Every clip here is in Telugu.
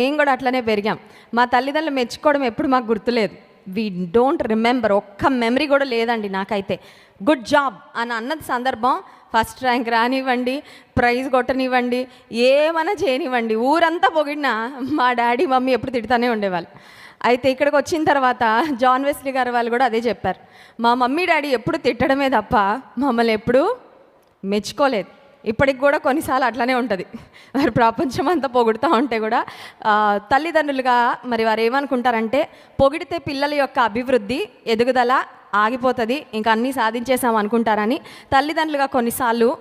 మేము కూడా అట్లనే పెరిగాం. మా తల్లిదండ్రులు మెచ్చుకోవడం ఎప్పుడు మాకు గుర్తులేదు. We don't remember. ఒక్క మెమరీ కూడా లేదండి నాకైతే. గుడ్ జాబ్ అని అన్నది సందర్భం, ఫస్ట్ ర్యాంక్ రానివ్వండి, ప్రైజ్ కొట్టనివ్వండి, ఏమైనా చేయనివ్వండి, ఊరంతా పొగిడినా మా డాడీ మమ్మీ ఎప్పుడు తిడుతూనే ఉండేవాళ్ళు. అయితే ఇక్కడికి వచ్చిన తర్వాత జాన్ వెస్లీ గారు వాళ్ళు కూడా అదే చెప్పారు. మా మమ్మీ డాడీ ఎప్పుడు తిట్టడమే తప్ప మమ్మల్ని ఎప్పుడూ మెచ్చుకోలేదు. ఇప్పటికి కూడా కొన్నిసార్లు అట్లనే ఉంటుంది. మరి ప్రపంచం అంతా పొగుడుతూ ఉంటే కూడా తల్లిదండ్రులుగా మరి వారు ఏమనుకుంటారంటే, పొగిడితే పిల్లల యొక్క అభివృద్ధి ఎదుగుదల ఆగిపోతుంది, ఇంకా అన్నీ సాధించేసాం అనుకుంటారని తల్లిదండ్రులుగా కొన్నిసార్లు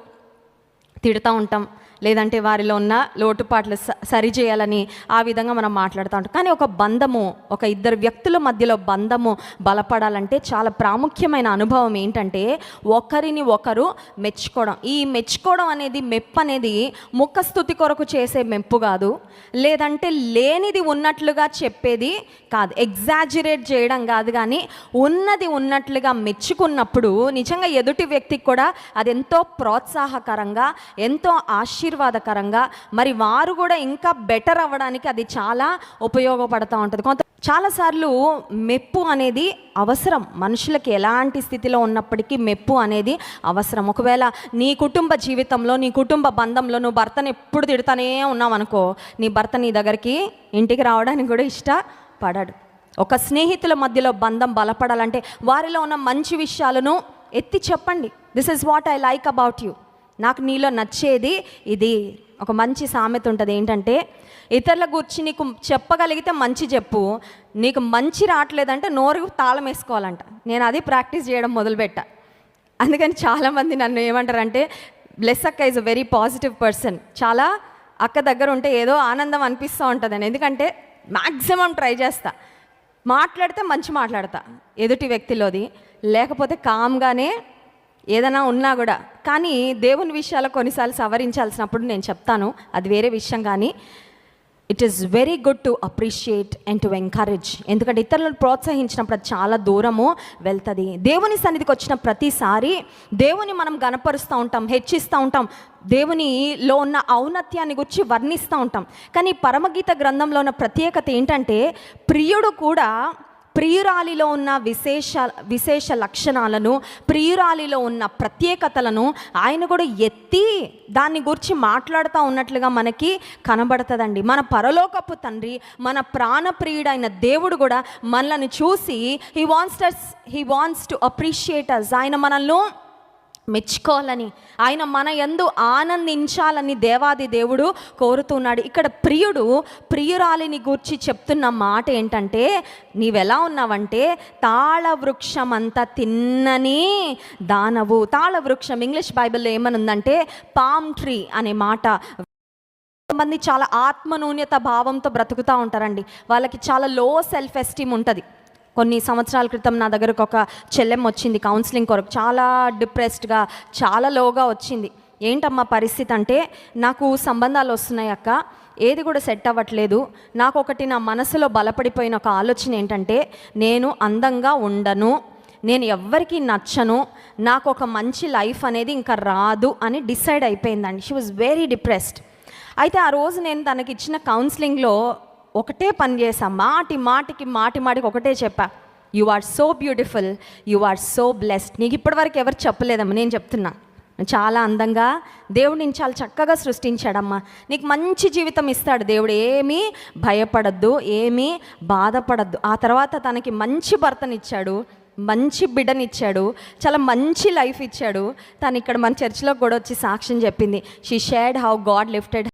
తిడుతూ ఉంటాం, లేదంటే వారిలో ఉన్న లోటుపాట్లు సరిచేయాలని ఆ విధంగా మనం మాట్లాడుతూ ఉంటాం. కానీ ఒక బంధము, ఒక ఇద్దరు వ్యక్తుల మధ్యలో బంధము బలపడాలంటే చాలా ప్రాముఖ్యమైన అనుభవం ఏంటంటే ఒకరిని ఒకరు మెచ్చుకోవడం. ఈ మెచ్చుకోవడం అనేది, మెప్పు అనేది ముఖస్థుతి కొరకు చేసే మెప్పు కాదు, లేదంటే లేనిది ఉన్నట్లుగా చెప్పేది కాదు, ఎగ్జాజరేట్ చేయడం కాదు. కానీ ఉన్నది ఉన్నట్లుగా మెచ్చుకున్నప్పుడు నిజంగా ఎదుటి వ్యక్తికి కూడా అది ఎంతో ప్రోత్సాహకరంగా, ఎంతో ఆశీర్వాదకరంగా, మరి వారు కూడా ఇంకా బెటర్ అవ్వడానికి అది చాలా ఉపయోగపడుతూ ఉంటుంది. చాలాసార్లు మెప్పు అనేది అవసరం. మనుషులకి ఎలాంటి స్థితిలో ఉన్నప్పటికీ మెప్పు అనేది అవసరం. ఒకవేళ నీ కుటుంబ జీవితంలో, నీ కుటుంబ బంధంలో నువ్వు భర్తను ఎప్పుడు తిడుతూనే ఉన్నావు అనుకో, నీ భర్త నీ దగ్గరికి ఇంటికి రావడానికి కూడా ఇష్టపడడు. ఒక స్నేహితుల మధ్యలో బంధం బలపడాలంటే వారిలో ఉన్న మంచి విషయాలను ఎత్తి చెప్పండి. This is what I like about you, నాకు నీలో నచ్చేది ఇది. ఒక మంచి సామెత ఉంటుంది ఏంటంటే, ఇతరుల గురించి నీకు చెప్పగలిగితే మంచి చెప్పు, నీకు మంచి రావట్లేదంటే నోరు తాళం వేసుకోవాలంట. నేను అది ప్రాక్టీస్ చేయడం మొదలుపెట్టా. అందుకని చాలామంది నన్ను ఏమంటారంటే, బ్లెస్ అక్క is a very positive person. చాలా అక్క దగ్గర ఉంటే ఏదో ఆనందం అనిపిస్తూ ఉంటుందని. ఎందుకంటే మ్యాక్సిమం ట్రై చేస్తా, మాట్లాడితే మంచి మాట్లాడతా ఎదుటి వ్యక్తిలోది, లేకపోతే కామ్గానే ఏదైనా ఉన్నా కూడా. కానీ దేవుని విషయాలు కొన్నిసార్లు సవరించాల్సినప్పుడు నేను చెప్తాను, అది వేరే విషయం. కానీ it is very good to appreciate and to encourage. ఎందుకంటే ఇతరులను ప్రోత్సహించినప్పుడు అది చాలా దూరము వెళ్తుంది. దేవుని సన్నిధికి వచ్చిన ప్రతిసారి దేవుని మనం గణపరుస్తూ ఉంటాం, హెచ్చిస్తూ ఉంటాం, దేవునిలో ఉన్న ఔన్నత్యాన్ని గురించి వర్ణిస్తూ ఉంటాం. కానీ పరమగీత గ్రంథంలో ఉన్న ప్రత్యేకత ఏంటంటే, ప్రియుడు కూడా ప్రియురాలిలో ఉన్న విశేష లక్షణాలను, ప్రియురాలిలో ఉన్న ప్రత్యేకతలను ఆయన కూడా ఎత్తి దాన్ని గురించి మాట్లాడుతూ ఉన్నట్లుగా మనకి కనబడుతుందండి. మన పరలోకపు తండ్రి, మన ప్రాణప్రియుడైన దేవుడు కూడా మనల్ని చూసి హీ వాంట్స్ టు అప్రిషియేట్ అస్. ఆయన మనల్ని మెచ్చుకోవాలని, ఆయన మన యందు ఆనందించాలని దేవాది దేవుడు కోరుతున్నాడు. ఇక్కడ ప్రియుడు ప్రియురాలిని గూర్చి చెప్తున్న మాట ఏంటంటే, నీవెలా ఉన్నావంటే తాళవృక్షం అంత తిన్నని దానవు. తాళవృక్షం ఇంగ్లీష్ బైబిల్లో ఏమనుందంటే పామ్ ట్రీ అనే మాట. కొంతమంది చాలా ఆత్మన్యూన్యత భావంతో బ్రతుకుతూ ఉంటారండి. వాళ్ళకి చాలా లో సెల్ఫ్ ఎస్టీమ్ ఉంటుంది. కొన్ని సంవత్సరాల క్రితం నా దగ్గరకు ఒక చెల్లెం వచ్చింది కౌన్సిలింగ్ కొరకు. చాలా డిప్రెస్డ్గా, చాలా లోగా వచ్చింది. ఏంటమ్మా పరిస్థితి అంటే, నాకు సంబంధాలు వస్తున్నాయి అక్క, ఏది కూడా సెట్ అవ్వట్లేదు. నాకు ఒకటి నా మనసులో బలపడిపోయిన ఒక ఆలోచన ఏంటంటే, నేను అందంగా ఉండను, నేను ఎవ్వరికీ నచ్చను, నాకు ఒక మంచి లైఫ్ అనేది ఇంకా రాదు అని డిసైడ్ అయిపోయిందండి. She was very depressed. అయితే ఆ రోజు నేను తనకి ఇచ్చిన కౌన్సిలింగ్లో ఒకటే పని చేశా, మాటికి ఒకటే చెప్పా, you are so beautiful, you are so blessed. నీకు ఇప్పటివరకు ఎవరు చెప్పలేదమ్మా, నేను చెప్తున్నా, చాలా అందంగా దేవుడు నేను చాలా చక్కగా సృష్టించాడమ్మా, నీకు మంచి జీవితం ఇస్తాడు దేవుడు, ఏమీ భయపడద్దు, ఏమీ బాధపడద్దు. ఆ తర్వాత తనకి మంచి భర్తనిచ్చాడు, మంచి బిడ్డనిచ్చాడు, చాలా మంచి లైఫ్ ఇచ్చాడు. తను ఇక్కడ మన చర్చిలో కూడా వచ్చి సాక్ష్యం చెప్పింది. She shared how God lifted